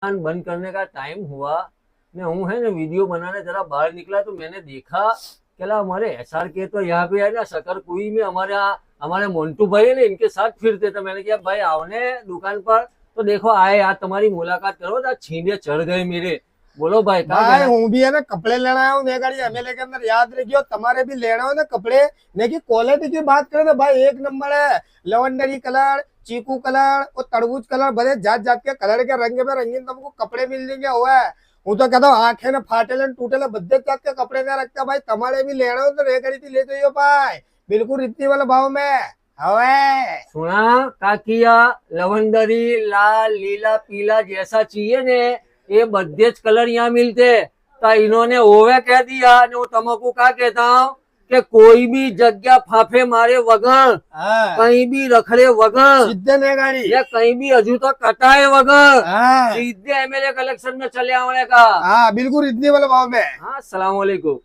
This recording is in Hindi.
दुकान बंद करने का टाइम हुआ मैं हूँ है ना वीडियो बनाने जरा बाहर निकला तो मैंने देखा कि ला हमारे एसआर के तो यहाँ पे है ना शकर कुई में हमारे यहाँ हमारे मोन्टू भाई है ना इनके साथ फिरते थे। मैंने कहा भाई आओ ने दुकान पर तो देखो आए यार तुम्हारी मुलाकात करो तो छींटे चढ़ गए मेरे। बोलो भाई क्या भाई कहना। हूँ भी है ना कपड़े लेना आया हूँ ने गाड़ी एमएलए के अंदर याद रखियो तुम्हारे भी लेना हो ना कपड़े ने की क्वालिटी की बात करें तो भाई एक नंबर है। लवंडरी कलर चीकू कलर और तरबूज कलर बड़े जात जात के कलर के रंग में रंगीन तुमको कपड़े मिल जाएंगे हुआ है। હું તો કહેતો આંખે ને ફાટેલે ને તૂટેલે બધે જ જાત के कपड़े ना रखता भाई તમારે भी लेना हो तो रे गाड़ी थी ले जाइयो भाई बिल्कुल इतनी वाला भाव में हवे। सुना का किया लवंडरी लाल लीला पीला जैसा चाहिए ने ये बद्धे कलर यहाँ मिलते तो इन्होंने ओवे कह दिया ने वो तमको का कहता हूँ कि कोई भी जगह फाफे मारे वगर हाँ कहीं भी रखड़े वगर सीधे ने गाड़ी या कहीं भी अजू तक कटाए वगर हाँ सीधे एमएलए कलेक्शन में चले आने का। हाँ बिल्कुल इतनी वाला भाव में। हाँ अस्सलाम वालेकुम।